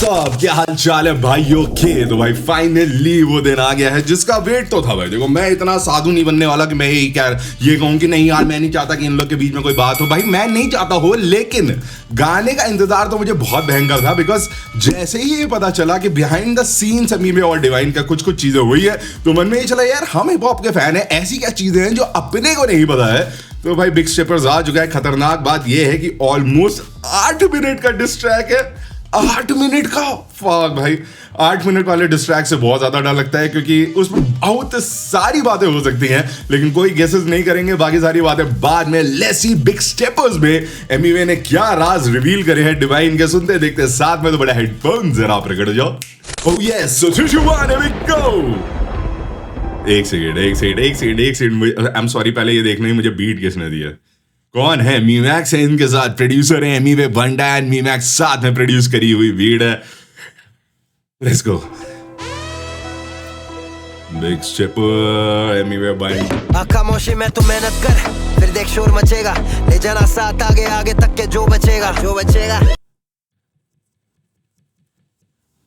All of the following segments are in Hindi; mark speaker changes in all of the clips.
Speaker 1: व्हाट्सअप, क्या हाल चाल है भाइयों के। तो भाई फाइनली वो दिन आ गया है जिसका वेट तो था भाई। देखो मैं इतना साधु नहीं बनने वाला कि मैं ये कहूं कि नहीं यार मैं नहीं चाहता कि इन लोग के बीच में कोई बात हो। भाई मैं नहीं चाहता हो, लेकिन गाने का इंतजार तो मुझे बहुत भयंकर था। बिकॉज जैसे ही ये पता चला कि बिहाइंड द सीन्स अमीवे और डिवाइन का कुछ कुछ चीजें हुई है तो मन में ये चला यार हम हिप हॉप के फैन है, ऐसी क्या चीजें हैं जो अपने को नहीं पता है। तो भाई बिग स्टेपर्स आ चुका है। खतरनाक बात यह है कि ऑलमोस्ट 8 मिनट का डिस्ट्रैक है। 8 मिनट का फक भाई। 8 मिनट वाले डिस्ट्रैक्ट से बहुत ज्यादा डर लगता है क्योंकि उसमें बहुत सारी बातें हो सकती हैं, लेकिन कोई गेसेस नहीं करेंगे। बाकी सारी बातें बाद में। लेसी बिग स्टेपर्स में एमिवे ने क्या राज रिवील करे हैं डिवाइन के, सुनते देखते साथ में तो बड़ा हेडफोन जरा आप रगड़ जाओ। Oh yes, so 3 2 1 here we go. एक सेकंड आई एम सॉरी, पहले ये देखना ही मुझे बीट किसने दिया। कौन है? मीमैक्स है इनके साथ, प्रोड्यूसर है एमिवे बंडा एंड मीमैक्स साथ में प्रोड्यूस करी हुई बीट है। Let's go. Big stepper Emiway बंडा।
Speaker 2: खामोशी में तू मेहनत कर, फिर देख शोर मचेगा। ले जाना साथ आगे आगे तक के जो बचेगा।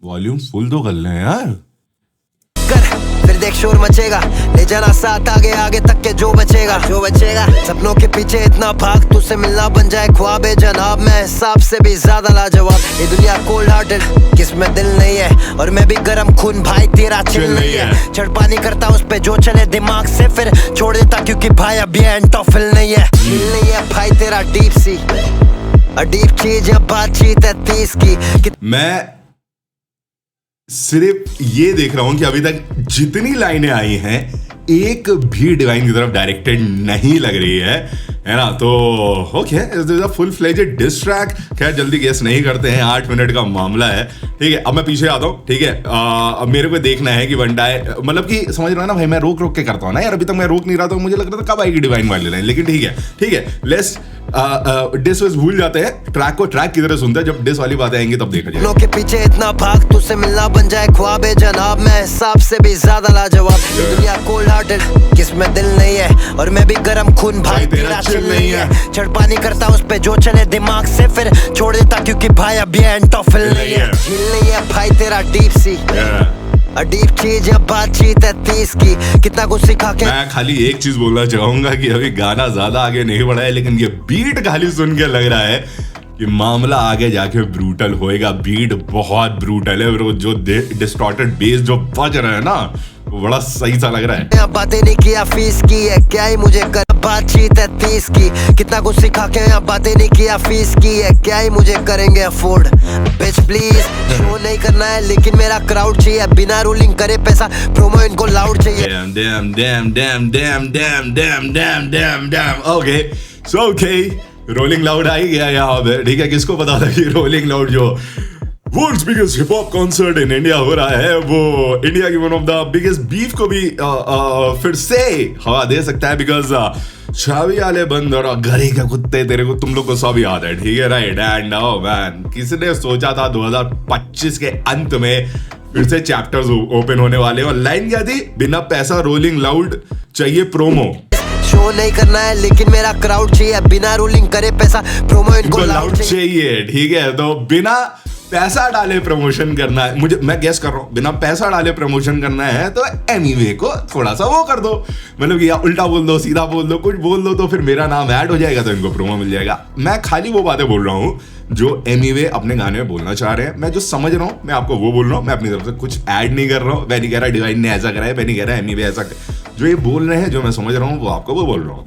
Speaker 1: वॉल्यूम फुल तो कर लें यार।
Speaker 2: फिर देख शोर मचेगा। ले जाना साथ आगे आगे तक के जो बचेगा। सपनों के पीछे इतना भाग, तुझसे मिलना बन जाए ख्वाब है जनाब। मैं हिसाब से भी ज्यादा लाजवाब। ये दुनिया कोल्ड हार्टेड, किसमें दिल नहीं है। और मैं भी गरम खून भाई, तेरा चिल नहीं है। छड़पा नहीं करता उस पे जो चले दिमाग से, फिर छोड़ देता क्योंकि भाई अभी एंटोफिल नहीं है। नहीं है भाई तेरा डीप सी अडीप चीज या बातचीत है 30 की।
Speaker 1: मैं सिर्फ ये देख रहा हूं कि अभी तक जितनी लाइनें आई हैं एक भी डिवाइन की तरफ डायरेक्टेड नहीं लग रही है ना। तो okay, full fledged diss track. खैर जल्दी गेस नहीं करते हैं, 8 मिनट का मामला है। ठीक है, अब मैं पीछे आता हूँ। ठीक है, अब मेरे को देखना है कि बंडा है, मतलब कि समझ रहा है ना भाई, मैं रोक के करता हूँ ना यार। अभी तक मैं रोक नहीं रहा था, मुझे लग रहा था कब आएगी डिवाइन वाली लाइन, लेकिन ठीक है लेट्स डिस वस भूल जाते हैं, ट्रैक को ट्रैक की तरह सुनते हैं। जब डिस वाली बातें आएंगी तब देखा जाएगा।
Speaker 2: लोग के पीछे इतना भाग, तुझसे मिलना बन जाए ख्वाब है जनाब। मैं हिसाब से भी ज्यादा लाजवाब। ये दुनिया कोल्ड हार्टेड, किसमें दिल नहीं है। और मैं भी गरम खून भाई, तेरा चिल नहीं है। छड़पा नहीं करता उस पे जो चले दिमाग से, फिर छोड़ देता क्योंकि भाई अभी एंटोफिल नहीं है। चिल नहीं है भाई तेरा डीप सी अडीप चीज या बातचीत है 30 की। कितना कुछ सिखा के।
Speaker 1: मैं खाली एक चीज बोलना चाहूंगा कि अभी गाना ज्यादा आगे नहीं बढ़ा है, लेकिन ये बीट खाली सुन के लग रहा है कि मामला आगे जाके ब्रूटल होएगा। बीट बहुत ब्रूटल है और जो डिस्टॉर्टेड बेस जो बज रहा है ना, वो बड़ा सही सा लग रहा है।
Speaker 2: बातें नहीं किया फीस की है, क्या ही मुझे कर। बातचीत है 30 की। कितना कुछ सिखा के यहाँ बातें नहीं किया फीस की है, क्या ही मुझे करेंगे अफोर्ड। बिच प्लीज शो नहीं करना है, लेकिन मेरा क्राउड चाहिए। बिना रोलिंग करे पैसा, प्रोमो इनको लाउड चाहिए।
Speaker 1: ओके रोलिंग लाउड आ ही गया यहाँ पे। ठीक है, किसको पता था कि रोलिंग लाउड जो world's biggest hip hop concert in India हो रहा है, वो इंडिया की one of the biggest beef को भी फिर से हवा दे सकता है। बिकॉज छावी वाले बंदर और घरे के कुत्ते तेरे को तुम लोग को सब याद है। ठीक है, राइट। एंड ओह मैन, किसने सोचा था 2025 के अंत में फिर से चैप्टर्स ओपन होने वाले। और लाइन क्या थी? बिना पैसा रोलिंग लाउड चाहिए प्रोमो।
Speaker 2: शो नहीं करना है, लेकिन मेरा क्राउड चाहिए। बिना रोलिंग करे पैसा, प्रोमो इनको लाउड चाहिए।
Speaker 1: ठीक है, तो बिना पैसा डाले प्रमोशन करना है। मुझे, मैं गेस कर रहा हूं, बिना पैसा डाले प्रमोशन करना है तो एमिवे को थोड़ा सा वो कर दो, मतलब कि या उल्टा बोल दो, सीधा बोल दो, कुछ बोल दो, तो फिर मेरा नाम ऐड हो जाएगा, तो इनको प्रोमो मिल जाएगा। मैं खाली वो बातें बोल रहा हूं जो एमिवे अपने गाने में बोलना चाह रहे हैं। मैं जो समझ रहा हूं मैं आपको वो बोल रहा हूं। मैं अपनी तरफ से कुछ ऐड नहीं कर रहा हूं। मैं नहीं कह रहा डिवाइन ने ऐसा करा है, मैं नहीं कह रहा एमिवे ऐसा। जो ये बोल रहे हैं, जो मैं समझ रहा हूँ, वो आपको वो बोल रहा हूँ।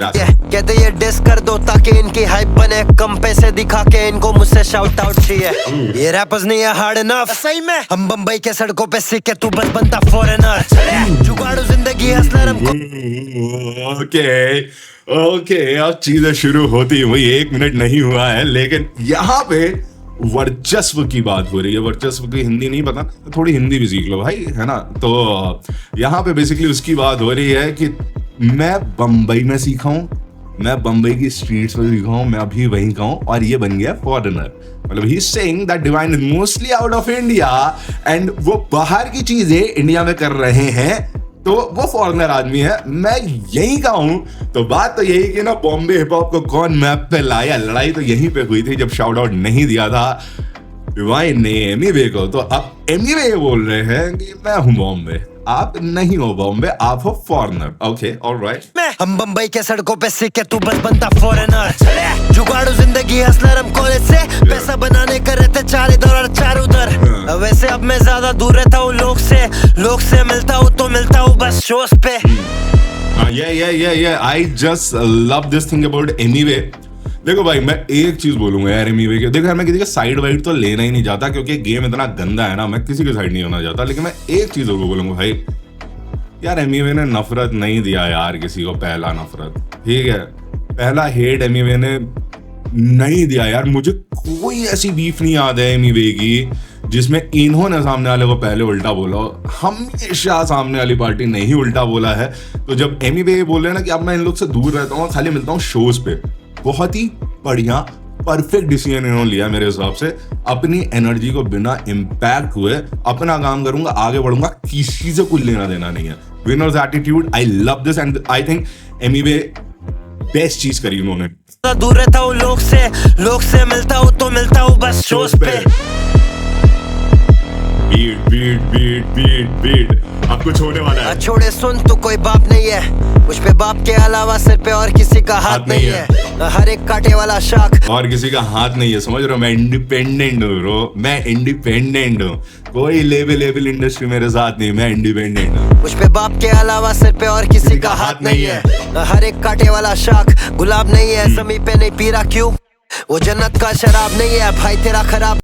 Speaker 2: कहते ये डिस कर दो ताकि इनकी हाइप बने। कम पैसे दिखा के इनको मुझसे शाउट आउट चाहिए। ये रैपर्स नहीं है हार्ड इनफ। सही में हम बम्बई के सड़कों पे सीखे, तू बस बनता फॉरेनर। जुगाड़ो जिंदगी हसलर हमको।
Speaker 1: ओके अब चीजें शुरू होती हुई 1 मिनट नहीं हुआ है, लेकिन यहाँ पे वर्चस्व की बात हो रही है। वर्चस्व की हिंदी नहीं पता, थोड़ी हिंदी भी सीख लो भाई, है ना। तो यहाँ पे बेसिकली उसकी बात हो रही है कि मैं बम्बई में सीखा हूँ, मैं बम्बई की स्ट्रीट्स में सीखा हूँ, मैं अभी वहीं का हूँ और ये बन गया फॉरेनर। मतलब he is saying that divine is mostly out of India and वो बाहर की चीजें इंडिया में कर रहे हैं, तो वो फॉरेनर आदमी है, मैं यहीं का हूं। तो बात तो यही कि ना बॉम्बे हिप हॉप को कौन मैप पे लाया, लड़ाई तो यहीं पे हुई थी जब शाउट आउट नहीं दिया था डिवाइन ने एमीवे को, तो अब एमीवे बोल रहे हैं कि मैं हूं बॉम्बे, आप नहीं हो बॉम्बे, आप हो फॉरेनर। Okay alright.
Speaker 2: हम बम्बई के सड़कों पे सीख के तू बस बनता फॉरेनर, जुगाड़ू जिंदगी हसलर हम कॉलेज से पैसा बनाने कर रहे थे चार इधर और चार उधर। वैसे अब मैं ज्यादा दूर रहता हूँ लोग से मिलता हूँ तो मिलता हूँ बस शोज पे।
Speaker 1: I just love this thing about Emiway. देखो भाई मैं एक चीज बोलूंगा यार एमीवे के, देखो यार मैं किसी का साइड वाइड तो लेना ही नहीं चाहता क्योंकि गेम इतना गंदा है ना, मैं किसी के साइड नहीं होना चाहता, लेकिन मैं एक चीज जरूर बोलूंगा भाई, यार एमीवे ने नफरत नहीं दिया यार किसी को, पहला नफरत, ठीक है, पहला हेट एमीवे ने नहीं दिया यार। मुझे कोई ऐसी बीफ नहीं याद है एमीवे की जिसमें इन्होंने सामने वाले को पहले उल्टा बोला। हमेशा सामने वाली पार्टी ने ही उल्टा बोला है। तो जब एमीवे बोल रहे हैं ना कि अब मैं इन लोग से दूर रहता हूँ, खाली मिलता हूँ शोज पे, बहुत ही बढ़िया परफेक्ट डिसीजन इन्होंने लिया मेरे हिसाब से। अपनी एनर्जी को बिना इम्पैक्ट हुए अपना काम करूंगा, आगे बढ़ूंगा, किसी से कुछ लेना देना नहीं है। Winners attitude, I love this and I think Emiway best चीज करी उन्होंने।
Speaker 2: दूर रहता हूँ लोग से मिलता हूँ तो मिलता हूँ बस शोज पे।
Speaker 1: बीट अब कुछ होने वाला है।
Speaker 2: छोड़े सुन, तू कोई बाप नहीं है, मुझ पे बाप के अलावा सिर पे और किसी का हाथ नहीं है। हर एक कांटे वाला शाख
Speaker 1: और किसी का हाथ नहीं है, समझ रहे हो? मैं इंडिपेंडेंट हूँ ब्रो, मैं इंडिपेंडेंट हूँ, कोई लेवल इंडस्ट्री मेरे साथ नहीं, मैं इंडिपेंडेंट हूँ।
Speaker 2: मुझ पे बाप के अलावा सिर पे और किसी का हाथ नहीं है। हर एक कांटे वाला शाख गुलाब नहीं है, जमीन पे नहीं पी रहा क्यों, वो जन्नत का शराब नहीं है भाई तेरा खराब।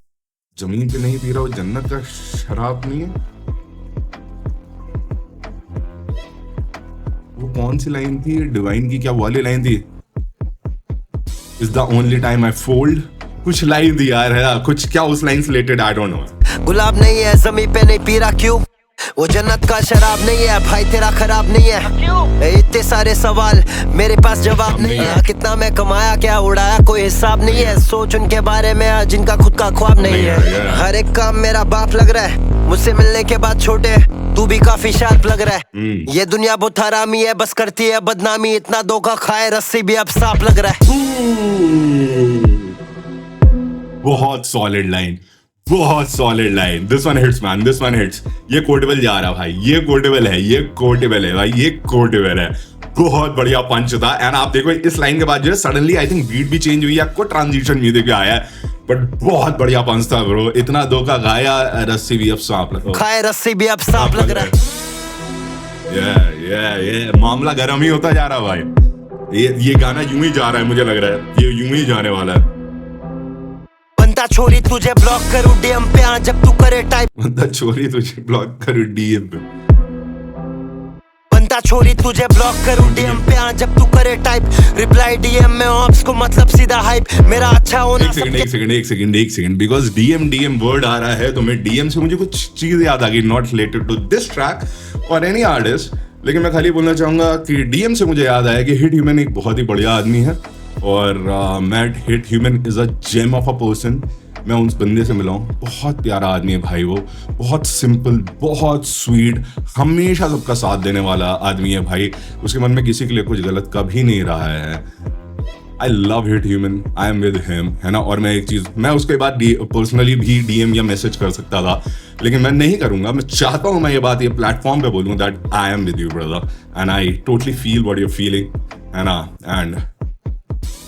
Speaker 1: जमीन पे नहीं पी रहा, वो जन्नत का शराब नहीं है। वो कौन सी लाइन थी डिवाइन की, क्या वाली लाइन थी? Is the only time I fold, कुछ लाइन थी यार है, कुछ क्या उस लाइन से रिलेटेड, आई डोंट नो।
Speaker 2: गुलाब नहीं है, जमीन पे नहीं पी रहा क्यों, वो जन्नत का शराब नहीं है भाई तेरा खराब नहीं है। इतने सारे सवाल मेरे पास जवाब नहीं है। कितना मैं कमाया क्या उड़ाया कोई हिसाब नहीं है। सोच उनके बारे में जिनका खुद का ख्वाब नहीं है। हर एक काम मेरा बाप लग रहा है, मुझसे मिलने के बाद छोटे तू भी काफी शार्प लग रहा है। ये दुनिया बहुत हरामी है, बस करती है बदनामी, इतना धोखा खाए रस्सी भी अब साफ लग रहा है।
Speaker 1: बहुत सॉलिड लाइन, बहुत solid line. This one hits man, this one hits. ये कोटेबल जा रहा भाई, ये कोटेबल है, ये कोटेबल है भाई, ये कोटेबल है। बहुत बढ़िया पंच था। एंड आप देखो इस लाइन के बाद जो है सडनली आई थिंक बीट भी चेंज हुई है, आपको ट्रांजिशन म्यूजिक भी आया है, बट बहुत बढ़िया पंच था ब्रो। इतना धोखा गाया, रस्सी भी अब सांप लग
Speaker 2: खाए, रस्सी भी अब सांप लग रहा
Speaker 1: है। ये मामला गर्म ही होता जा रहा भाई। ये गाना यूं ही जा रहा है, मुझे लग रहा है ये यूं ही जाने वाला है।
Speaker 2: बनता छोरी तुझे ब्लॉक करूं डीएम पे, जब तू करे टाइप।
Speaker 1: बनता छोरी तुझे ब्लॉक करूं डीएम पे,
Speaker 2: बनता छोरी तुझे ब्लॉक करूं डीएम पे, जब तू करे टाइप। रिप्लाई डीएम में ऑप्स को मतलब सीधा हाइप, मेरा अच्छा होना।
Speaker 1: एक सेकंड बिकॉज डीएम वर्ड आ रहा है तो मैं डीएम से मुझे कुछ चीज याद आ गई, not related to this track और एनी आर्टिस्ट, लेकिन मैं खाली बोलना चाहूंगा कि डीएम से मुझे याद आया कि हिट ह्यूमन एक बहुत ही बढ़िया आदमी है और Matt hit human is a gem of a person. मैं उस बंदे से मिला हूँ, बहुत प्यारा आदमी है भाई, वो बहुत सिंपल, बहुत स्वीट, हमेशा सबका साथ देने वाला आदमी है भाई। उसके मन में किसी के लिए कुछ गलत कभी नहीं रहा है। I love hit human, I am with him, है ना। और मैं एक चीज, मैं उसके बाद पर्सनली भी डीएम या मैसेज कर सकता था, लेकिन मैं नहीं करूंगा। मैं चाहता हूं मैं ये बात ये प्लेटफॉर्म पे बोलूं that I am with you brother and I totally feel what you are feeling, है ना। एंड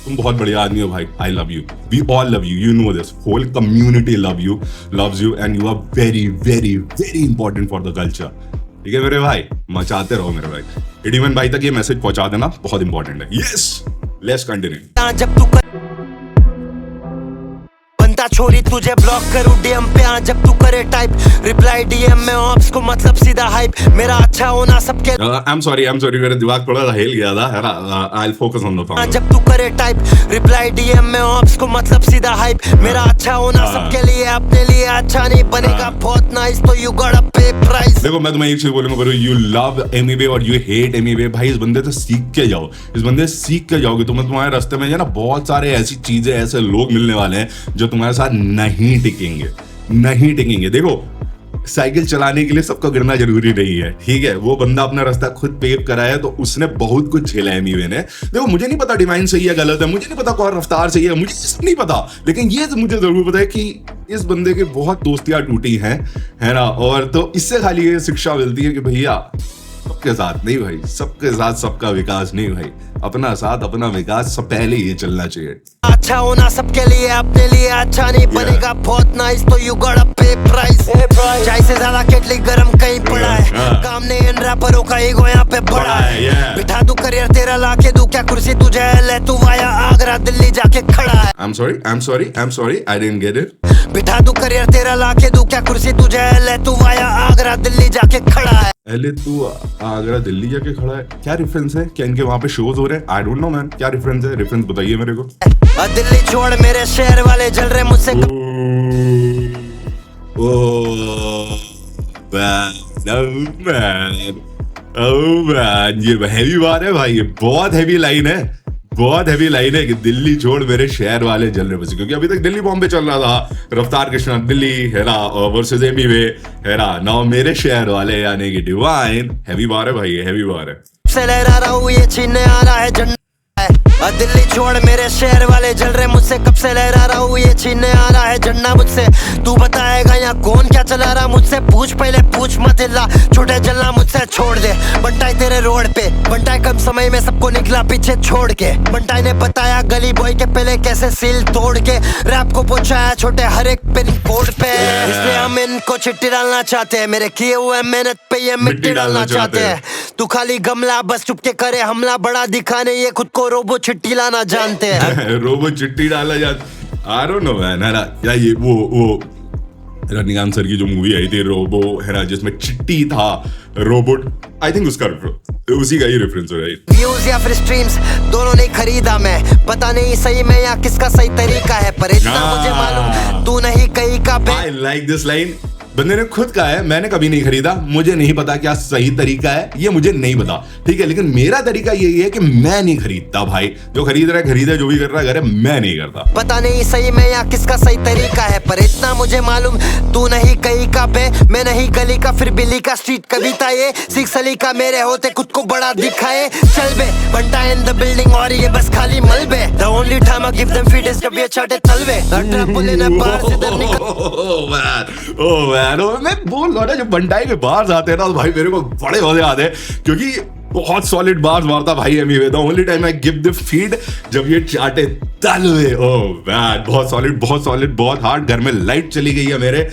Speaker 1: तुम बहुत बढ़िया आदमी हो भाई, I love you, we all love you, you know this, whole community loves you and you are very very very important for the culture. ठीक है मेरे भाई, मचाते रहो मेरे भाई। हिट भाई तक ये मैसेज पहुंचा देना, बहुत इंपॉर्टेंट है। Yes, let's continue.
Speaker 2: जब तू बनता छोरी तुझे ब्लॉक करूं डीएम पे, जब तू करे टाइप। रिप्लाई डीएम में ऑप्स को मतलब सीधा हाइप, मेरा अच्छा होना सबके।
Speaker 1: आई एम सॉरी मेरा दिमाग थोड़ा हिल गया था, है ना। I will focus on the song.
Speaker 2: जब तू करे टाइप। रिप्लाई डीएम में ऑप्स को मतलब सीधा हाइप, मेरा अच्छा होना सबके लिए, अपने लिए अच्छा नहीं बनेगा बहुत नाइस, तो यू गॉट अ पे प्राइस।
Speaker 1: देखो मैं तुम्हें एक चीज बोलूंगा ब्रो, यू लव एमीवे और यू हेट एमीवे, भाई इस बंदे से सीख के जाओ, इस बंदे से सीख के जाओगे तो मैं तुम्हारे रास्ते में ना बहुत सारे ऐसी चीजें, ऐसे लोग मिलने वाले हैं जो तुम्हारे साथ नहीं टिकेंगे। देखो साइकिल चलाने के लिए सबको गिरना जरूरी नहीं है, ठीक है। वो बंदा अपना रास्ता खुद पेव करा है तो उसने बहुत कुछ झेला है एमीवे ने। देखो मुझे नहीं पता डिवाइन सही है गलत है, मुझे नहीं पता कौन रफ्तार सही है, मुझे सब नहीं पता, लेकिन ये तो मुझे जरूर पता है कि इस बंदे की बहुत दोस्तियां टूटी हैं, है ना। और तो इससे खाली ये शिक्षा मिलती है कि भैया सबके साथ नहीं भाई, सबके साथ सबका विकास नहीं भाई, अपना साथ अपना विकास सब पहले ये चलना चाहिए।
Speaker 2: अच्छा होना सबके लिए, अपने लिए अच्छा नहीं बनेगा बहुत नाइस तो यू गॉट अ पे प्राइस। चाय से ज्यादा केटली गरम कहीं पड़ा है, काम ने इन रैपरों का ईगो यहाँ पे बड़ा है। बिठा दूं करियर तेरा लाके दूं क्या कुर्सी तुझे, ले तू आया आगरा दिल्ली जाके खड़ा है।
Speaker 1: I'm sorry, I didn't get it.
Speaker 2: बिठा दूं करियर तेरा लाके दूं क्या कुर्सी तुझे, ले तू आया आगरा दिल्ली जाके खड़ा है।
Speaker 1: पहले तू आगरा दिल्ली जाके खड़ा है, क्या रेफरेंस है? क्या इनके वहां पे शोज हो रहे हैं? आई डोंट नो मैन, क्या रेफरेंस है? रेफरेंस बताइए मेरे को।
Speaker 2: दिल्ली छोड़ मेरे शहर वाले जल रहे मुझसे।
Speaker 1: मैन ये हैवी बात है भाई, ये बहुत हैवी लाइन है, बहुत हैवी लाइन है कि दिल्ली छोड़ मेरे शहर वाले जल रहे बसे। क्योंकि अभी तक दिल्ली बॉम्बे चल रहा था, रफ्तार कृष्णा दिल्ली है ना वर्सेस एमी वे है ना, नाउ मेरे शहर वाले यानी कि डिवाइन। हैवी बार है भाई, ये हैवी बार है।
Speaker 2: से लहरा रहा हूँ ये छीनने आ रहा है झंडा, दिल्ली छोड़ मेरे शहर वाले जल रहे मुझसे, कब से लहरा रहा हूँ ये छीनने आ रहा है झंडा मुझसे। तू बताएगा यहाँ कौन क्या चला रहा मुझसे, पूछ पहले पूछ मत हिला, छोटे जलना मुझसे छोड़ दे। बंटाई तेरे रोड पे, बंटाई कम समय में सबको निकला पीछे छोड़ के। बंटाई ने बताया गली बॉय के पहले कैसे सील तोड़ के रैप को पहुंचाया छोटे हर एक पिन कोड पे। इसलिए हम इनको चिट्ठी डालना चाहते हैं, मेरे किए हुए मेहनत पे ये मिट्टी डालना चाहते हैं। तू खाली गमला बस चुपके करे हमला, बड़ा दिखाने ये खुद को रोबो चिट्ठी लाना जानते हैं।
Speaker 1: रोबो चिट्ठी डाला जाता, आई डोंट नो मैन, है ना। या ये वो रजनीकांत सर की जो मूवी आई थी रोबो है ना, जिसमें चिट्टी था रोबोट, आई थिंक उसका उसी का ही रेफरेंस हो रहा है।
Speaker 2: व्यूज या फिर स्ट्रीम्स दोनों नहीं खरीदा मैं, पता नहीं सही में या किसका सही तरीका है, पर इतना मुझे मालूम तू नहीं कहीं का।
Speaker 1: I like this line. बंदे ने खुद कहा है मैंने कभी नहीं खरीदा, मुझे नहीं पता क्या सही तरीका है, ये मुझे नहीं पता, ठीक है, लेकिन मेरा तरीका यही है कि मैं नहीं खरीदता भाई। जो खरीद रहा है खरीदे, जो भी कर रहा है करे, मैं नहीं करता।
Speaker 2: पता नहीं सही में या किसका सही तरीका है, पर इतना मुझे मालूम तू नहीं कहीं का पे, मैं नहीं गली का फिर बिल्ली का स्ट्रीट कविता ये सिख सली का मेरे होते खुद को बड़ा दिखाए। चल बे बंटा इन द बिल्डिंग और ये बस खाली मलबे, the only time I give them feed is जब ये चाटे तलवे। ट्रैम्पोलिन है बाहर से इधर निकल।
Speaker 1: मैं बोल रहा था जब बंटाई के बाहर आते हैं ना तो भाई मेरे को बड़े मजे आते हैं, क्योंकि बहुत सॉलिड बार्स मारता भाई Emiway. The only time I give the feed जब ये चाटे तलवे। ओह मैन, बहुत सॉलिड, बहुत हार्ड। घर में लाइट चली गई है मेरे,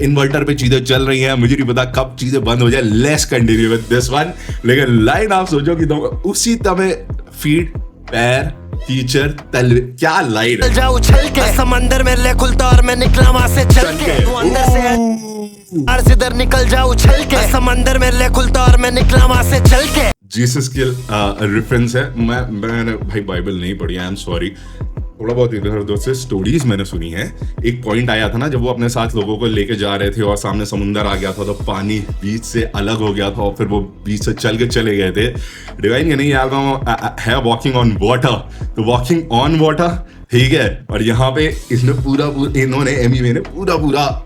Speaker 1: इन्वर्टर पे चीजें चल रही हैं, मुझे नहीं पता कब चीजें बंद हो जाए। Let's continue with this one. लेकिन लाइन आप सोचो कि उसी तरह फीड पैर टीचर तलवे, क्या लाइन है।
Speaker 2: जाओ उछल के समंदर में ले खुलता और मैं निकला वहां से चल के, तू अंदर से इधर निकल जाओ उछल के, समंदर में ले खुलता और मैं निकला वहां से चल के।
Speaker 1: जीसस के रेफरेंस है। मैंने भाई बाइबल नहीं पढ़ी, आई एम सॉरी, थोड़ा बहुत इधर उधर से स्टोरीज मैंने सुनी है। एक पॉइंट आया था ना जब वो अपने साथ लोगों को लेके जा रहे थे और सामने समुंदर आ गया था, तो पानी बीच से अलग हो गया था और फिर वो बीच से चल के चले गए थे। डिवाइन के नहीं है वॉकिंग ऑन वाटर, तो वॉकिंग ऑन वाटर, ठीक है। और यहाँ पे इन्होंने एमी ने पूरा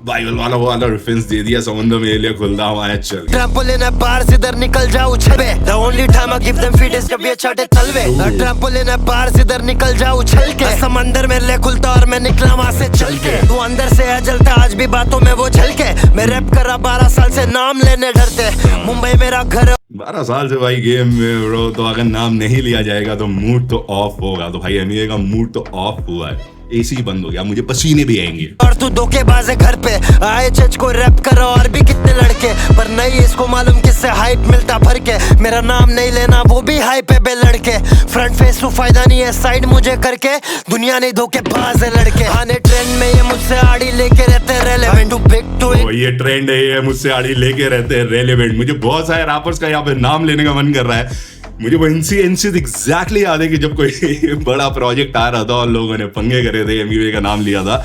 Speaker 1: बाइबल वाला रेफरेंस दे दिया, समुद्र में एलिया खुलदा हमारा चल।
Speaker 2: ट्रैम्पोलिन है बाहर से इधर निकल जाओ छबे, the only time I give them feed is जब ये चाटे तलवे। ट्रैम्पोलिन है बाहर से इधर निकल जाओ छल के, समंदर में ले खुलता और मैं निकला वहां से चल के। तू अंदर से है जलता आज भी बातों में वो झलके, मैं रैप कर रहा 12 साल से नाम लेने डरते, मुंबई मेरा घर
Speaker 1: 12 साल से भाई गेम में ब्रो, तो अगर नाम नहीं लिया जाएगा तो मूड तो ऑफ होगा। तो भाई एमए का मूड तो ऑफ हुआ है, एसी बंद हो गया, मुझे पसीने भी आएंगे।
Speaker 2: और तू धोखेबाज है घर पे आए चच को रैप कर और भी कितने लड़के, पर नहीं इसको मालूम किससे हाइट मिलता भर के। मेरा नाम नहीं लेना वो भी हाई पे बे लड़के, फ्रंट फेस तो फायदा नहीं है साइड मुझे करके, दुनिया नहीं धोखेबाज है लड़के। आने ट्रेंड में ये मुझसे आड़ी लेके रहते relevant too big to it,
Speaker 1: ये ट्रेंड है, ये मुझसे आड़ी लेके रहते हैं रेलेवेंट। मुझे बहुत सारे रैपर्स का यहाँ पे नाम लेने का मन कर रहा है। मुझे वो इंसिडेंट एग्जैक्टली याद है कि जब कोई बड़ा प्रोजेक्ट आ रहा था और लोगों ने पंगे करे थे, एमवे का नाम लिया था।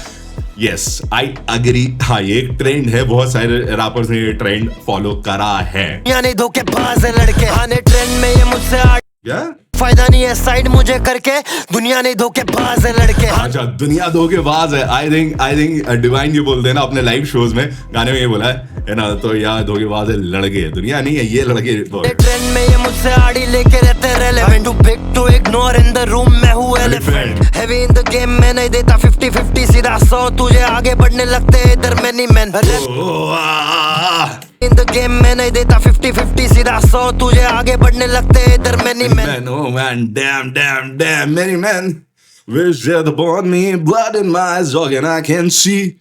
Speaker 1: यस आई अग्री, हाँ ये एक ट्रेंड है, बहुत सारे रैपर्स ने ये ट्रेंड फॉलो करा है।
Speaker 2: यानी धोखेबाज है लड़के, आने ट्रेंड में ये मुझसे
Speaker 1: क्या
Speaker 2: फायदा नहीं है साइड मुझे करके, दुनिया नहीं धोखेबाज है लड़के।
Speaker 1: अच्छा, दुनिया धोखेबाज है। आई थिंक डिवाइन ये बोलते हैं ना अपने लाइव शोज में, गाने में ये बोला है ना, तो यार धोखेबाज है लड़के, दुनिया नहीं है ये लड़के।
Speaker 2: ट्रेंड में ये मुझसे आड़ी लेके रहते relevant, too big to ignore in the room में हूँ elephant, heavy in the game में नहीं देता 50-50 सीधा 100, तुझे आगे बढ़ने लगते इधर many man, in the game में नहीं देता 50-50 सीधा 100, तुझे आगे बढ़ने लगते इधर many man.
Speaker 1: Oh man, damn, many men wish they had born me, blood in my eyes, dog, and I can see.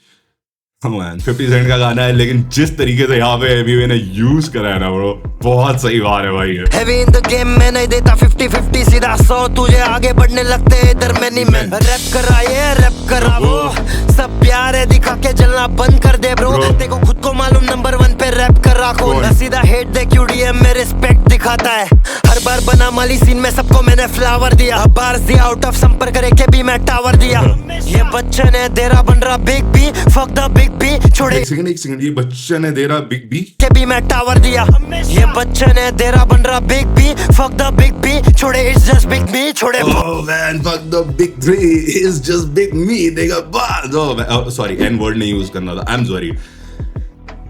Speaker 1: Oh man, 50 Cent का गाना है, लेकिन जिस तरीके से यहाँ पे एबीवी ने यूज करा है ना ब्रो, बहुत सही बात है भाई।
Speaker 2: हैवी इन द गेम में नहीं देता 50-50 सीधा 100, तुझे आगे बढ़ने लगते इधर मैनी मैन, रैप कर रहा ये रैप कर रहा वो, सब प्यार है दिखा के जलना बंद कर दे ब्रो, देखो खुद को मालूम नंबर 1 पे रैप कर रहा कौन, सीधा हेट दे क्यूडीएम में रिस्पेक्ट दिखाता है, हर बार बना माली सीन में सबको मैंने फ्लावर दिया, बार्स दिया आउट ऑफ संपर्क के भी मैं टावर दिया, ये बच्चन है तेरा बन रहा big B, fuck the big B छोड़े।
Speaker 1: एक सेकंड, ये बच्चन है तेरा बिग बी
Speaker 2: के भी मैं टावर दिया, ये बच्चन है तेरा बन रहा big B, fuck the big B छोड़े, इट्स जस्ट बिग मी छोड़े।
Speaker 1: Oh man, fuck the big three, it's just big me, देगा बात। Oh man, sorry, N word नहीं यूज करना था, I'm sorry।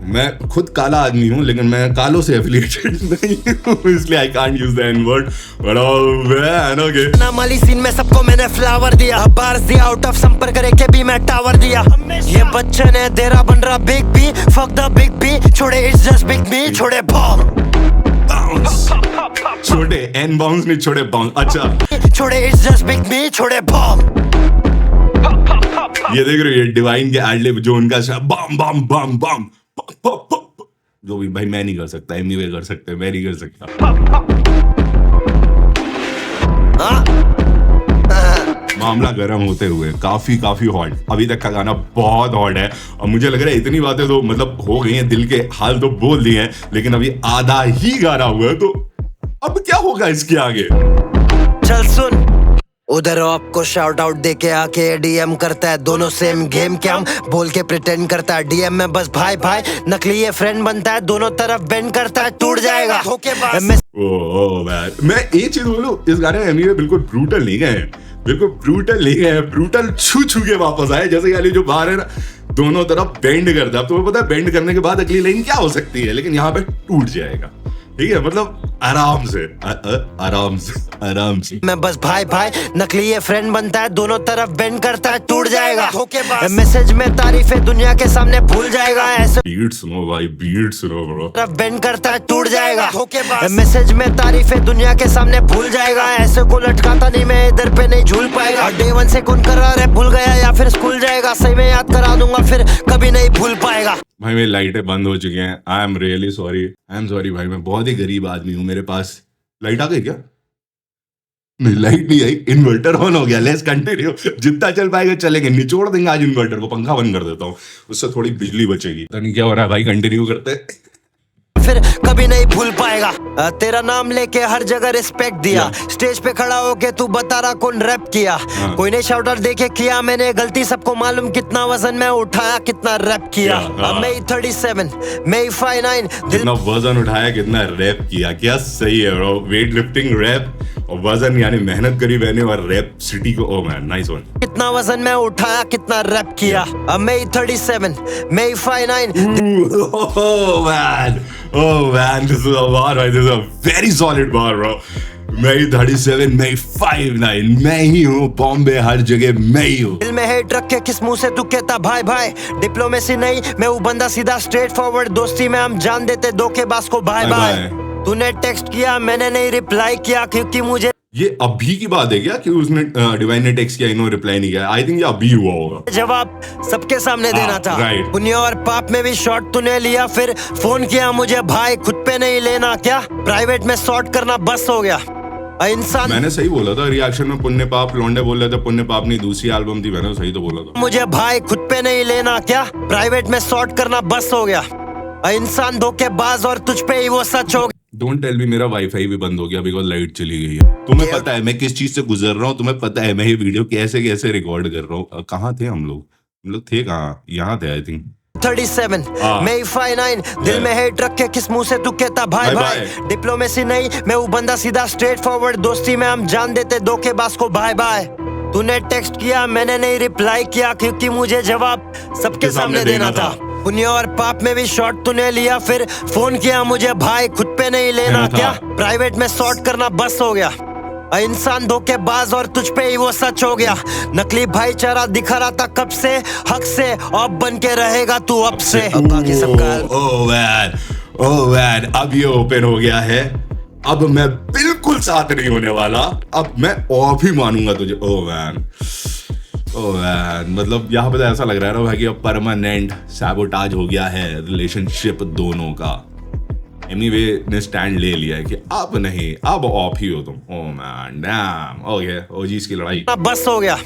Speaker 1: मैं खुद काला आदमी हूँ, लेकिन मैं कालों से एफिलिएटेड नहीं हूँ, इसलिए I can't use the N word, but oh man okay.
Speaker 2: ना माली सीन में सबको मैंने फ्लावर दिया, बार्स दिया आउट ऑफ संपर्क के भी मैं टावर दिया, ये बच्चन है तेरा बन रहा big B, fuck the big B छोड़े, इट्स जस्ट बिग मी छोड़े,
Speaker 1: बाउंस छोड़े, एन बाउंस नहीं छोड़े बाउंस, अच्छा
Speaker 2: छोड़े, इट्स जस्ट बिग मी छोड़े बॉम।
Speaker 1: ये देख रहे हो, ये डिवाइन के एडलिब जो उनका बम बम बम बम, जो भी भाई मैं नहीं कर सकता, एमवे कर सकते, मैं नहीं कर सकता। मामला गर्म होते हुए काफी हॉट, अभी तक का गाना बहुत हॉट है, और मुझे लग रहा है इतनी बातें तो मतलब हो गई हैं, दिल के हाल तो बोल दिए हैं, लेकिन अभी आधा ही गाना हुआ है, तो अब क्या होगा इसके आगे।
Speaker 2: चल सुन, उधर आपको शाउट आउट दे के आके डीएम करता है, दोनों सेम गेम क्या बोल के प्रिटेंड करता है, डीएम में बस भाई भाई नकली ये फ्रेंड बनता है, दोनों तरफ बेंड करता है, टूट जाएगा धोखेबाज।
Speaker 1: ओह मैन, मैं एक चीज बोलूं, इस गाने में एमवी बिल्कुल ब्रूटल नहीं गए हैं, बिल्कुल ब्रूटल नहीं गए हैं, ब्रूटल छू के वापस आए, जैसे यानी जो बाहर है ना दोनों तरफ बेंड करता है। अब तुम्हें पता है बेंड करने के बाद अगली लाइन क्या हो सकती है, लेकिन यहाँ पे टूट जाएगा, ठीक है, मतलब आराम से आराम से।
Speaker 2: मैं बस भाई भाई नकली ये फ्रेंड बनता है, दोनों तरफ बेंड करता है, टूट जाएगा धोखेबाज, मैसेज में तारीफें दुनिया के सामने भूल जाएगा, ऐसे
Speaker 1: बीट सुनो भाई, बीट सुनो ब्रो,
Speaker 2: तरफ बेंड करता है, टूट जाएगा धोखेबाज, मैसेज में तारीफें दुनिया के सामने भूल जाएगा, ऐसे को लटकाता नहीं मैं इधर पे नहीं झूल पाएगा, डे 1 से कौन कर रहा है भूल गया या फिर स्कूल जाएगा, सही में याद करा दूंगा फिर कभी नहीं भूल पाएगा।
Speaker 1: भाई मेरी लाइटें बंद हो चुकी हैं, आई एम रियली सॉरी, भाई मैं बहुत ही गरीब आदमी हूँ, मेरे पास लाइट आ गई क्या? नहीं लाइट नहीं आई, इन्वर्टर ऑन हो गया, लेट्स कंटिन्यू, जितना चल पाएगा चलेंगे, निचोड़ देंगे आज इन्वर्टर को, पंखा बंद कर देता हूँ, उससे थोड़ी बिजली बचेगी, पता नहीं क्या हो रहा है भाई, कंटिन्यू करते हैं।
Speaker 2: फिर कभी नहीं भूल पाएगा, तेरा नाम लेके हर जगह रिस्पेक्ट दिया, स्टेज पे खड़ा होके तू बता रहा कौन रैप किया, कोई ने शाउट आउट देके किया मैंने गलती, सबको मालूम कितना वजन मैं उठाया कितना रैप किया, मई 37 मई 59
Speaker 1: कितना वजन उठाया कितना रैप किया, क्या सही है ब्रो, वेट लिफ्टिंग रैप और वजन यानी मेहनत करी मैंने और रैप सिटी को, ओ मैन नाइस वन,
Speaker 2: कितना वजन मैं उठाया कितना रैप किया, मई 37 मई 59।
Speaker 1: Oh man, this is a bar, right? This is a very solid bar, bro. May 37, May 59, मैं ही हूँ बॉम्बे, हर जगह मैं ही हूँ।
Speaker 2: दिल में हेट रख के किस मुंह से तू कहता भाई भाई, डिप्लोमेसी नहीं मैं वो बंदा सीधा स्ट्रेट फॉरवर्ड, दोस्ती में हम जान देते धोखेबाज को बाय बाय, तूने टेक्स्ट किया मैंने नहीं रिप्लाई किया क्योंकि मुझे,
Speaker 1: ये अभी की बात है क्या कि उसने डिवाइन ने टेक्स्ट किया इन्होंने रिप्लाई नहीं किया, आई थिंक ये अभी हुआ होगा,
Speaker 2: जवाब सबके सामने देना था, पुण्य और पाप में भी शॉट तूने लिया, फिर फोन किया मुझे भाई खुद पे नहीं लेना क्या, प्राइवेट में सॉर्ट करना बस हो गया इंसान,
Speaker 1: मैंने सही बोला था रिएक्शन में, पुण्य पाप लौंडे बोल रहे थे, पुण्य पाप नहीं दूसरी एल्बम थी, मैंने सही तो बोला था,
Speaker 2: मुझे भाई खुद पे नहीं लेना क्या, प्राइवेट में सॉर्ट करना बस हो गया इंसान धोखेबाज और तुझ पे ही वो सच हो गया।
Speaker 1: डोंट टेल मी मेरा वाईफाई भी बंद हो गया बिकॉज लाइट चली गई है, तुम्हें पता है मैं किस चीज से गुजर रहा हूँ, तुम्हें पता है मैं ये वीडियो कैसे कैसे रिकॉर्ड कर रहा हूँ, कहाँ थे हम लोग थे कहाँ, यहाँ थे आई थिंक,
Speaker 2: 37
Speaker 1: हाँ।
Speaker 2: मैं 59 दिल में हेट रख के किस मुंह से तू कहता भाई
Speaker 1: भाई,
Speaker 2: भाई डिप्लोमेसी नहीं मैं वो बंदा सीधा स्ट्रेट फॉरवर्ड दोस्ती में हम जान देते धोखेबाज को बाय बाय तूने टेक्स्ट किया मैंने नहीं रिप्लाई किया क्योंकि मुझे जवाब सबके सामने देना था पुण्य और पाप में भी शॉट तूने लिया फिर फोन किया मुझे भाई खुद पे नहीं लेना क्या प्राइवेट में सॉर्ट करना बस हो गया इंसान धोखेबाज और तुझ पे ही वो सच हो गया नकली भाईचारा दिखा रहा था कब से हक से अब बन के रहेगा तू अब से अब बाकी सबका
Speaker 1: ओह मैन अब ये ओपन हो गया है अब मैं बिल्कुल साथ नहीं होने वाला अब मैं ऑफ ही मानूंगा तुझे ओह मैन मतलब यहाँ पे तो ऐसा लग रहा है ना भाई कि अब परमानेंट सैबोटाज हो गया है रिलेशनशिप दोनों का एनीवे ने स्टैंड ले लिया है कि अब नहीं अब ऑफ ही हो तुम oh man damn okay OGs की लड़ाई
Speaker 2: बस हो गया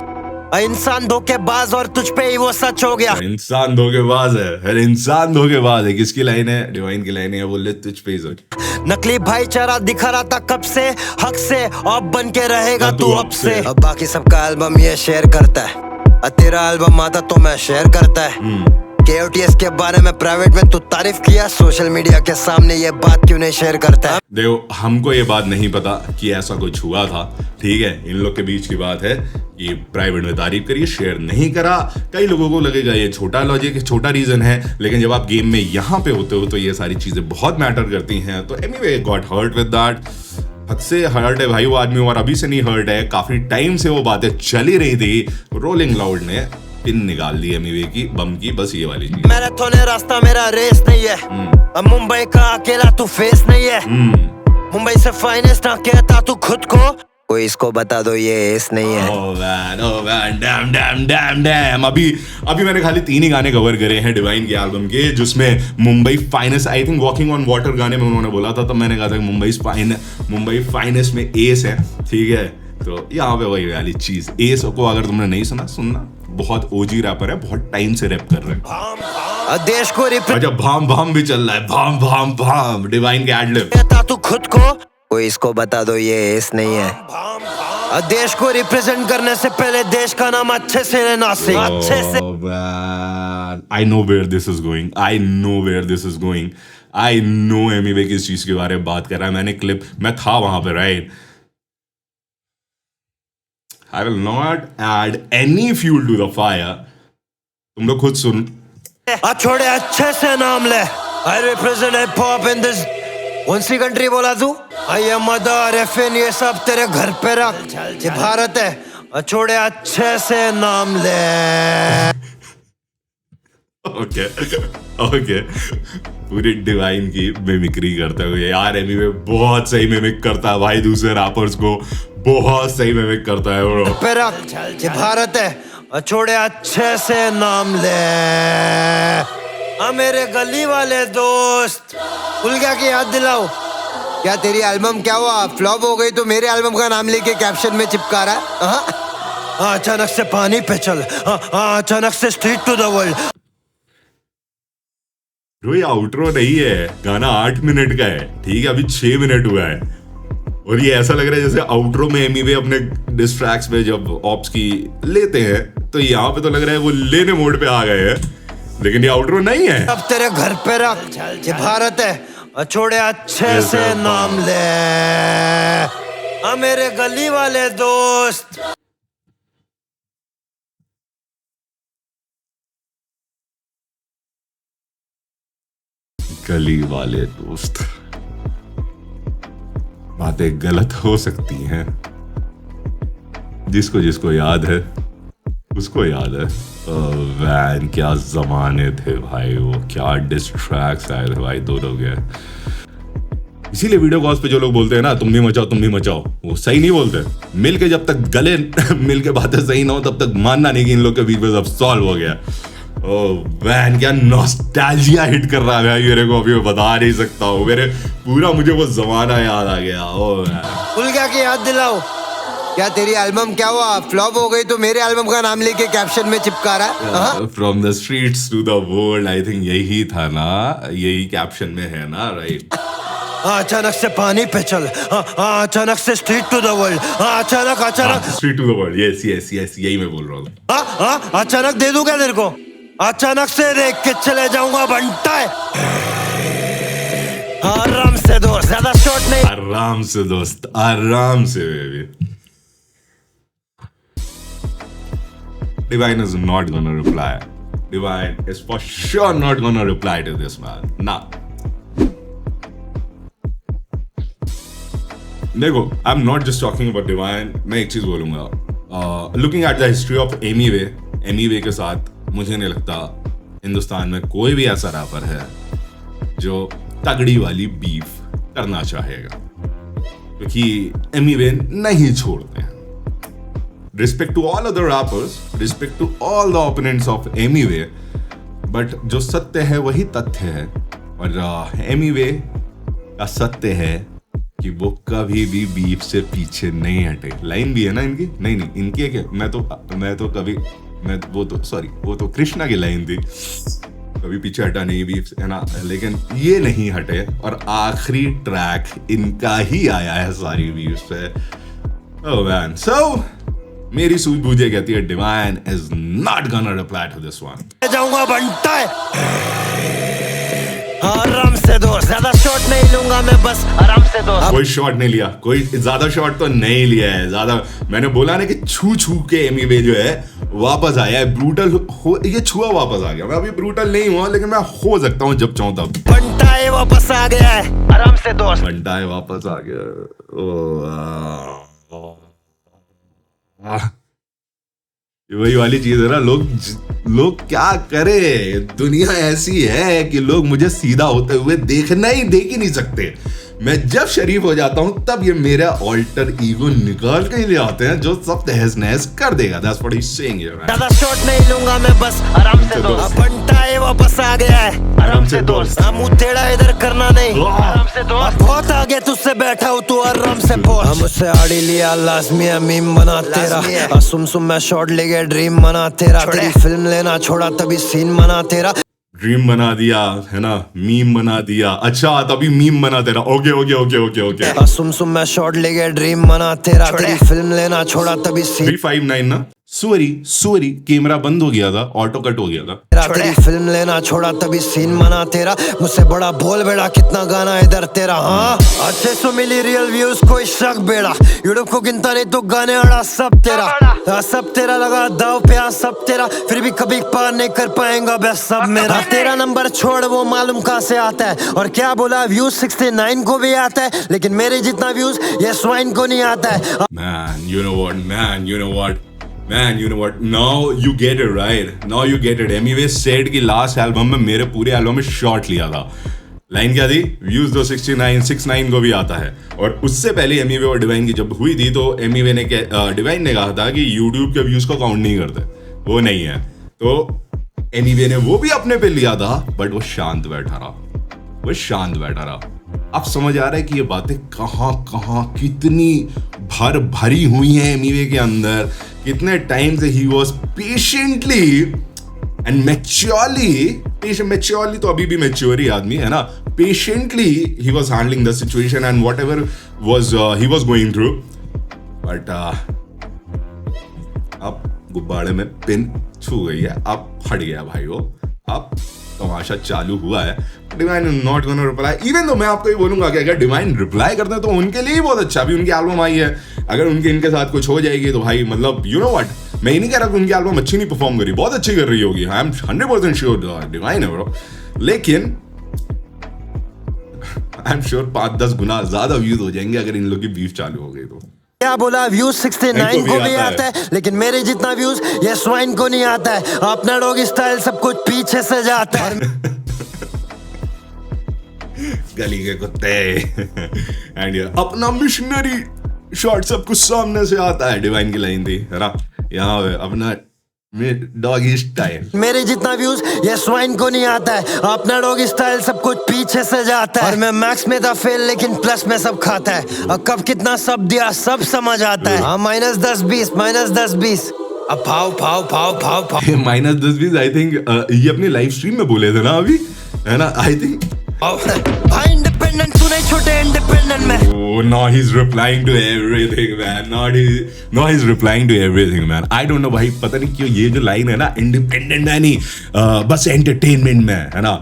Speaker 2: इंसान धोखेबाज और तुझ पे ही वो सच हो गया
Speaker 1: इंसान धोखेबाज है हर इंसान धोखेबाज है किसकी लाइन है डिवाइन की लाइन है बोले तुझ पे ही सच
Speaker 2: नकली भाईचारा दिखा रहा था कब से हक से अब बन के रहेगा तू अब से अब बाकी सबका एल्बम ये शेयर करता है तेरा एल्बम आता तो मैं शेयर करता है KOTS के बारे में प्राइवेट में तू तारीफ किया सोशल मीडिया के सामने ये बात क्यों नहीं शेयर करता है
Speaker 1: देखो हमको ये बात नहीं पता कि ऐसा कुछ हुआ था ठीक है इन लोग के बीच की बात है कि प्राइवेट में तारीफ करिए शेयर नहीं करा कई लोगों को लगेगा ये छोटा लॉजिक छोटा रीजन है लेकिन जब आप गेम में यहाँ पे होते हो तो ये सारी चीजें बहुत मैटर करती हैं तो anyway got hurt with that हद से हर्ट है भाई वो आदमी और अभी से नहीं हर्ट है काफी टाइम से वो बातें चली रही थी रोलिंग लाउड ने पिन निकाल दी एमिवे की बम की बस ये वाली चीज
Speaker 2: मैराथन है रास्ता मेरा रेस नहीं है अब मुंबई का अकेला तू फेस नहीं है मुंबई से फाइनेस्ट ना कहता तू खुद को कोई इसको बता दो ये एस नहीं है
Speaker 1: oh man, damn अभी मैंने खाली 3 ही गाने कवर करे हैं डिवाइन के एल्बम के जिसमें Mumbai finest I think walking on water गाने में उन्होंने बोला था तब मैंने कहा था कि मुंबई फाइनेस्ट में एस है ठीक है तो यहाँ पे वही वाली चीज एस को अगर तुमने नहीं सुनना बहुत ओजी रैपर है बहुत टाइम से रैप कर रहे हैं
Speaker 2: देश को
Speaker 1: अच्छा भाम भी चल रहा है भाम डिवाइन के एडलिब
Speaker 2: कहता तू खुद को कोई इसको बता दो ये एस नहीं है देश को रिप्रेजेंट करने से पहले देश का नाम अच्छे से लेना से अच्छे से
Speaker 1: I know where this is going I know Emiway किस चीज के बारे में बात कर रहा है मैंने क्लिप मैं था वहां पे right I will not add any fuel to the fire तुम लोग खुद सुन
Speaker 2: छोड़े अच्छे से नाम ले I represent hip hop in this कौन सी कंट्री बोला तू आई एम मदर एफएन ये सब तेरे घर पे रख ये भारत है छोड़े अच्छे से नाम ले
Speaker 1: ओके पूरी डिवाइन की मिमिक्री करते हुए यार एमिवे बहुत सही मिमिक करता है भाई दूसरे रैपर्स को बहुत सही मिमिक करता है ब्रो
Speaker 2: पे रख ये भारत है छोड़े अच्छे से नाम ले मेरे गली वाले दोस्त भूल गया कि याद दिलाओ क्या तेरी एल्बम क्या हुआ फ्लॉप हो गई तो मेरे एल्बम का नाम लेके कैप्शन में चिपका रहा है अचानक से पानी पे चल अचानक से स्ट्रीट टू द वर्ल्ड
Speaker 1: ये आउटरो नहीं है गाना 8 मिनट का है ठीक है अभी 6 मिनट हुआ है और ये ऐसा लग रहा है जैसे आउटरो में एमिवे अपने डिस ट्रैक्स में जब ऑप्स की लेते हैं तो यहाँ पे तो लग रहा है वो लेने मोड पे आ गए हैं लेकिन ये आउटरो नहीं है
Speaker 2: अब तेरे घर पे रख ये भारत है छोड़े अच्छे से नाम ले मेरे गली वाले दोस्त
Speaker 1: गली वाले दोस्त बातें गलत हो सकती हैं जिसको जिसको याद है उसको याद है वैन क्या जमाने थे भाई वो क्या डिस ट्रैक्स आए थे भाई दोनों के इसीलिए वीडियो कॉल्स पे जो लोग बोलते हैं ना तुम भी मचाओ वो सही नहीं बोलते मिल के जब तक गले मिल के बातें सही ना हो तब तक मानना नहीं कि इन लोग के बीच में सब सॉल्व हो गया वैन क्या नॉस्टैल्जिया हिट कर रहा है भाई मेरे को अभी मैं बता नहीं सकता हूँ मेरे पूरा मुझे वो जमाना याद आ गया
Speaker 2: भूल गया कि याद दिलाओ क्या तेरी एल्बम क्या हुआ फ्लॉप हो गई तो मेरे एल्बम का नाम लेके कैप्शन में चिपका रहा है
Speaker 1: from the streets to the world I think यही था ना यही कैप्शन में है ना राइट
Speaker 2: अचानक से पानी पे चल अचानक से स्ट्रीट टू द वर्ल्ड अचानक
Speaker 1: street to the world yes यही मैं बोल रहा हूँ
Speaker 2: अचानक दे दूं क्या तेरे को अचानक से देख के चले जाऊंगा बनता है। आराम से दोस्त, ज्यादा शॉट नहीं।
Speaker 1: आराम से दोस्त, आराम से baby. Divine is not gonna reply. Divine is for sure not gonna reply to this man. Nah. देखो, I'm not just talking about Divine. मैं एक चीज बोलूंगा. Looking at the history of Emiway के साथ मुझे नहीं लगता हिंदुस्तान में कोई भी ऐसा रैपर है जो तगड़ी वाली बीफ करना चाहेगा, क्योंकि Emiway नहीं छोड़ते हैं. Respect to all other rappers, respect to all the opponents of Emiway, but जो सत्य है वही तथ्य है. और Emiway का सत्य है कि वो कभी भी बीफ से पीछे नहीं हटे. लाइन भी है ना इनकी, नहीं इनकी है क्या, वो तो कृष्णा की लाइन थी, कभी पीछे हटा नहीं बीफ है ना, लेकिन ये नहीं हटे. और आखिरी ट्रैक इनका ही आया है सारी बीफ से. Oh man, so मेरी सूझबूझ कहती है Divine is not gonna reply to this one.
Speaker 2: जाऊंगा बनता है. आराम से दोस्त, ज्यादा शॉट नहीं लूंगा मैं, बस आराम से दोस्त.
Speaker 1: कोई शॉट नहीं लिया, कोई ज्यादा शॉट तो नहीं लिया है. ज्यादा मैंने बोला ना कि छू के एमीवे जो है वापस आया है. ब्रूटल हो, ये छुआ वापस आ गया. मैं अभी ब्रूटल नहीं हुआ, लेकिन मैं हो सकता हूँ जब चाहूँ तब.
Speaker 2: बनता है वापस आ गया है. आराम से दोस्त.
Speaker 1: बनता है वापस आ गया. वही वाली चीज है ना, लोग क्या करे. दुनिया ऐसी है कि लोग मुझे सीधा होते हुए देख ही नहीं सकते. मैं जब शरीफ हो जाता हूं तब ये मेरा ऑल्टर ईगो निकाल के ले आते हैं जो सब तहस नहस कर देगा. That's what he's saying here, man.
Speaker 2: ज्यादा शॉट नहीं लूंगा मैं, बस आराम से दोस्त. बनता है वापस आ गया है. आराम से दोस्त. मुंह टेढ़ा इधर करना नहीं. आराम से दोस्त. बहुत आगे तुझसे बैठा हूँ, तू आराम से पहुंच. मुझसे आड़ी लिया लाजमी है, मीम बना तेरा. सुम मैं शॉट ले गया, ड्रीम बना तेरा. तेरी फिल्म लेना छोड़ा तभी सीन बना तेरा.
Speaker 1: ड्रीम बना दिया है ना, मीम बना दिया. अच्छा तभी मीम बना तेरा. ओके.
Speaker 2: सुम मैं शॉट ले गया, ड्रीम बना तेरा. तेरी फिल्म लेना छोड़ा तभी सीन.
Speaker 1: 359 ना. सॉरी कैमरा बंद हो गया था, ऑटो कट हो गया था.
Speaker 2: तेरी फिल्म लेना छोड़ा तभी सीन बना तेरा. मुझसे बड़ा बोल बेड़ा, कितना गाना इधर तेरा. हाँ अच्छे सो मिली रियल व्यूज, कोई शक बेड़ा. यूट्यूब को गिनता नहीं तो गाने अड़ा सब तेरा. सब तेरा लगा दाव पे आ सब तेरा. फिर भी कभी पार नहीं कर पाएगा बस सब मेरा. तेरा नंबर छोड़, वो मालूम कहाँ से आता है. और क्या बोला, व्यूज 69 को भी आता है, लेकिन मेरे जितना व्यूज ये स्वाइन को नहीं आता है.
Speaker 1: Man, you know what? Now you get it right. Emiway said कि लास्ट एल्बम में मेरे पूरे एल्बम में शॉट लिया था. लाइन क्या थी? व्यूज तो 69 को भी आता है. और उससे पहले एमीवे और डिवाइन की जब हुई थी तो डिवाइन ने कहा था कि यूट्यूब के व्यूज को काउंट नहीं करते, वो नहीं है. तो एमीवे ने वो भी अपने पे लिया था, बट वो शांत बैठा रहा. अब समझ आ रहा है कि ये बातें कहाँ कितनी भरी हुई हैं एमीवे के अंदर. कितने टाइम से he was patiently and maturely तो अभी भी मैच्योर ही आदमी है ना. Patiently he was handling the situation and what ever he was going through. But अब गुब्बारे में पिन छू गई है, अब फट गया भाई वो. अब तमाशा चालू हुआ है. Divine not gonna reply. Even तो मैं आपको ये बोलूंगा कि अगर डिवाइन रिप्लाई करते हैं तो उनके लिए ही बहुत अच्छा. अभी उनकी एल्बम आई है, अगर इनके साथ कुछ हो जाएगी तो भाई मतलब यू नो व्हाट, मैं ही नहीं कह रहा कि उनकी एल्बम अच्छी नहीं परफॉर्म करी, बहुत अच्छी कर रही होगी. आई एम 100% श्योर डिवाइन है ब्रो. लेकिन आई एम श्योर 5-10 गुना ज्यादा व्यूज हो जाएंगे अगर इन लोग की बीफ चालू हो गई तो.
Speaker 2: क्या बोला, व्यूज 69 को भी आता है, लेकिन मेरे जितना व्यूज ये स्वाइन को नहीं आता है. अपना डॉगी स्टाइल सब कुछ पीछे से जाता है.
Speaker 1: गली के कुत्ते एंड अपना मिशनरी शॉट सब कुछ सामने से आता है. डिवाइन की लाइन थी है ना, यहाँ पे अपना डॉगी स्टाइल.
Speaker 2: मेरे जितना व्यूज ये स्वाइन को नहीं आता है. अपना डॉगी स्टाइल सब कुछ पीछे से जाता है. और मैं मैक्स में था फेल, लेकिन प्लस में सब खाता है. और कब कितना सब दिया सब समझ आता है. हाँ -10-20 अब फाव
Speaker 1: -10-20 आई थिंक ये अपनी लाइव स्ट्रीम में बोले थे ना अभी, है ना. आई थिंक
Speaker 2: भाई इंडिपेंडेंट सुने छोटे इंडिपेंडेंट में
Speaker 1: Oh, now he's replying to everything, man. Now he's replying to everything, man. I don't know भाई, पता नहीं क्यों ये जो लाइन है ना, इंडिपेंडेंट में नहीं, बस एंटरटेनमेंट में है ना,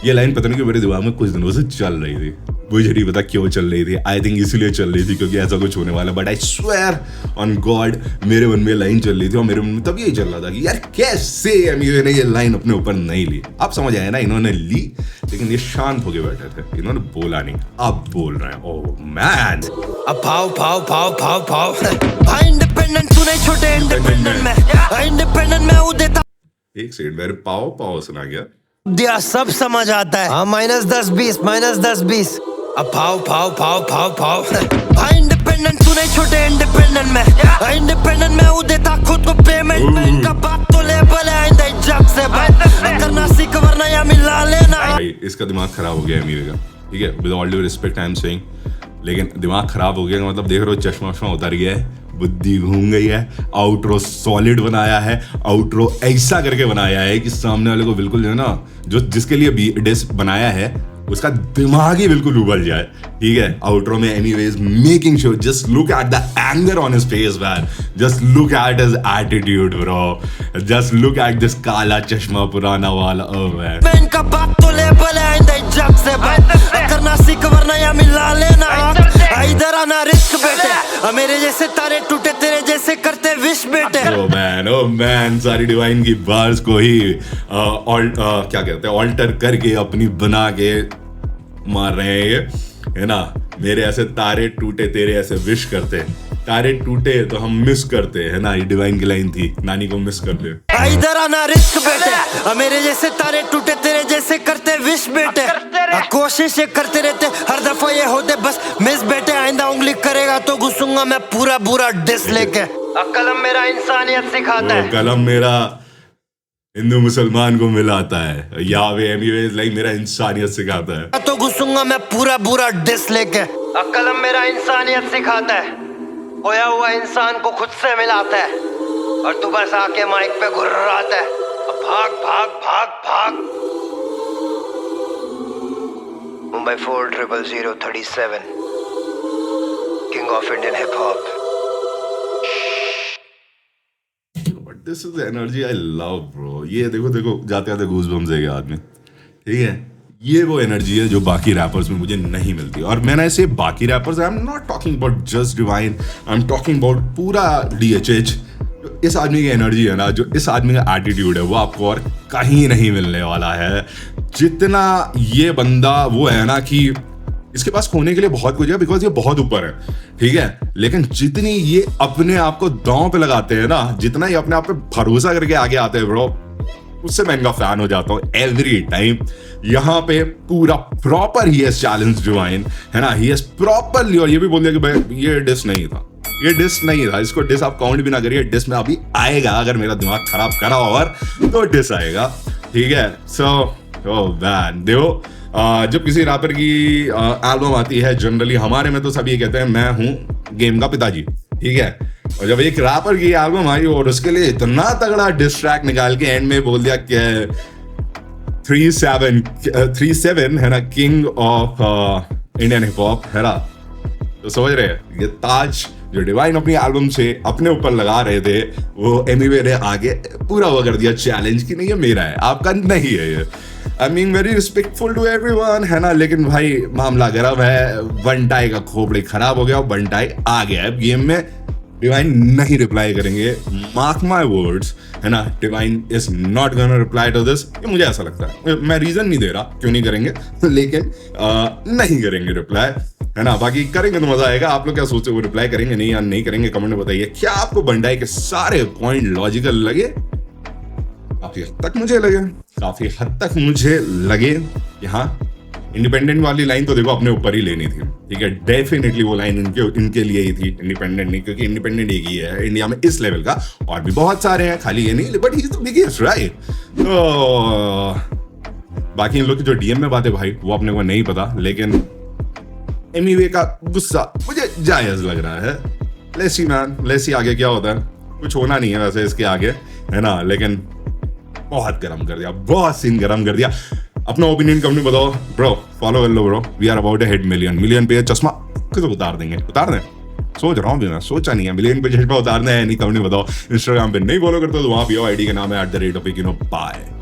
Speaker 1: ये लाइन पता नहीं क्यों मेरे दिमाग में कुछ दिनों से चल रही थी। मुझे नहीं पता क्यों चल रही थी। आई थिंक इसलिए चल रही थी क्योंकि ऐसा कुछ होने वाला, but I swear on God मेरे मन में लाइन चल रही थी और मेरे मन में तब यही चल रहा था कि यार कैसे एमिवे ने ये लाइन अपने ऊपर नहीं ली। आप समझ आए ना, इन्होंने ली लेकिन ये शांत होके बैठे थे, इन्होंने बोला नहीं, अब बोल रहे हैं। ओह मैन,
Speaker 2: अब भाव भाव भाव भाव भाव भाई इंडिपेंडेंट सुने छोटे इंडिपेंडेंट में, इंडिपेंडेंट में वो देता
Speaker 1: एक सेकंड, मेरे पाओ पाओ सुना गया
Speaker 2: दिया सब समझ आता है। हाँ -10-20 -10-20 अब भाव भाव भाव भाव भाव भाई इंडिपेंडेंट सुने छोटे इंडिपेंडेंट में, इंडिपेंडेंट में वो देता खुद को पेमेंट में। इनका बात तो लेबल है आइंदा जग से भाई, करना सीख वरना या मिला लेना।
Speaker 1: भाई इसका दिमाग खराब हो गया एमिवे का, ठीक है, with all due respect I am saying, लेकिन दिमाग खराब हो गया मतलब देख रहे हो चश्मा वश्मा उतर गया है, बुद्धि घूम गई है। आउटरो सॉलिड बनाया है, आउटरो ऐसा करके बनाया है कि सामने वाले को बिल्कुल जो है ना, जो जिसके लिए डिस बनाया है उसका दिमाग ही बिल्कुल उबल जाए, ठीक है। आउटरो में anyways making sure, just look at the anger on his face man, just look at his attitude bro, just look at this काला चश्मा पुराना वाला। ओह मैन,
Speaker 2: इनका बात तो लेबल है आइंदा जग से भाई, करना सीख वरना या मिला लेना। इधर आना रिस्क बेटे, मेरे जैसे तारे टूटे तेरे जैसे करते विश बेटे।
Speaker 1: ओ मैन सारी डिवाइन की बार्स को ही क्या कहते हैं ऑल्टर करके अपनी बना के मार रहे हैं ये, है ना। मेरे ऐसे तारे टूटे तेरे ऐसे विश करते, तारे टूटे तो हम मिस करते, है ना। ये डिवाइन की लाइन थी, नानी को मिस करते।
Speaker 2: इधर आना रिस्क बेटे, मेरे जैसे तारे टूटे तेरे जैसे करते विश बेटे, कोशिश ये करते रहते हर दफा ये होते बस मिस बेटे। आइंदा उंगली करेगा तो घुसूंगा मैं पूरा बुरा डिस लेके। कलम मेरा इंसानियत सिखाता है,
Speaker 1: कलम मेरा हिंदू मुसलमान को मिलाता है, यावे एनीवेज लाइक मेरा इंसानियत सिखाता है।
Speaker 2: तो घुसूंगा मैं पूरा बुरा डिस लेके। कलम मेरा इंसानियत सिखाता है, खोया हुआ इंसान को खुद से मिलाता है, और तू बस आके माइक पे घुर्राता है। भाग भाग भाग भाग। Mumbai 40037 king of Indian hip hop.
Speaker 1: This is energy I love bro. ये देखो देखो जाते जाते गूज़बम्स है आदमी, ठीक है। ये वो एनर्जी है जो बाकी रैपर्स में मुझे नहीं मिलती। और मैंने ऐसे बाकी rappers, I am not talking about just divine, I am talking about पूरा DHH। इस आदमी की एनर्जी है ना, जो इस आदमी का एटीट्यूड है, वो आपको और कहीं नहीं मिलने वाला है। जितना ये बंदा वो है ना कि इसके पास खोने के लिए बहुत कुछ है, बिकॉज ये बहुत ऊपर है, ठीक है। लेकिन जितनी ये अपने आप को दांव पे लगाते हैं ना, जितना ये अपने आप पे भरोसा करके आगे आते हैं ब्रो, उससे मैं इनका फैन हो जाता हूँ एवरी टाइम। यहाँ पे पूरा प्रॉपर ही है चैलेंज डिवाइन, है ना। ही हैज प्रॉपरली, और ये भी बोल दिया कि भाई ये डिस नहीं था, ये डिस नहीं था, इसको डिस आप काउंट भी ना करिए, डिस में अभी आएगा। अगर मेरा दिमाग खराब करा और तो डिस आएगा, ठीक है। सो मैन देखो, जब किसी रैपर की एल्बम आती है, जनरली हमारे में तो सब ये कहते हैं मैं हूँ गेम का पिताजी, ठीक है। और जब एक रैपर की एल्बम आई और उसके लिए इतना तगड़ा डिस ट्रैक निकाल के एंड में बोल दिया कि 37 है ना, king of Indian hip hop, है ना, तो समझ रहे हैं ये ताज जो डिवाइन अपनी एल्बम से अपने ऊपर लगा रहे थे, वो एमिवे ने आगे पूरा वो कर दिया चैलेंज कि नहीं ये मेरा है, आपका नहीं है ये। I mean very respectful to everyone, है ना। लेकिन भाई मामला गर्म है, बंटाई का खोपड़ी खराब हो गया और बंटाई आ गया है गेम में। डिवाइन नहीं रिप्लाई करेंगे, मार्क माई वर्ड्स, है ना। Divine is not gonna reply to this, ये मुझे ऐसा लगता है। मैं रीजन नहीं दे रहा क्यों नहीं करेंगे, लेकिन नहीं करेंगे रिप्लाई, है ना। बाकी करेंगे तो मजा आएगा। आप लोग क्या सोचते हो, वो रिप्लाई करेंगे नहीं या नहीं करेंगे, कमेंट में बताइए। क्या आपको बंटाई के सारे पॉइंट लॉजिकल लगे? काफी हद तक मुझे लगे, काफी हद तक मुझे लगे। यहाँ इंडिपेंडेंट वाली लाइन तो देखो अपने ऊपर ही लेनी थी, ठीक है। डेफिनेटली वो लाइन इनके लिए ही थी, इंडिपेंडेंट नहीं, क्योंकि इंडिपेंडेंट एक ही है इंडिया में इस लेवल का, और भी बहुत सारे हैं, खाली ये नहीं, but he is the biggest, right. तो बाकी इन लोग की जो DM में बात है भाई, वो अपने को नहीं पता, लेकिन एमिवे का गुस्सा मुझे जायज लग रहा है। Let's see man, let's see आगे क्या होता है। कुछ होना नहीं है वैसे इसके आगे, है ना, लेकिन बहुत गर्म कर दिया, बहुत सीन गर्म कर दिया। अपना ओपिनियन कंपनी बताओ ब्रो, फॉलो कर लो bro, we are about hit million पे चश्मा किसको उतार देंगे, उतार दें, सोच रहा हूँ भी मैं, सोचा नहीं है, मिलियन पे चश्मा उतारना है नहीं, कंपनी बताओ। इंस्टाग्राम पे नहीं फॉलो करते तो वहां भी हो, आईडी का नाम है @, बाय।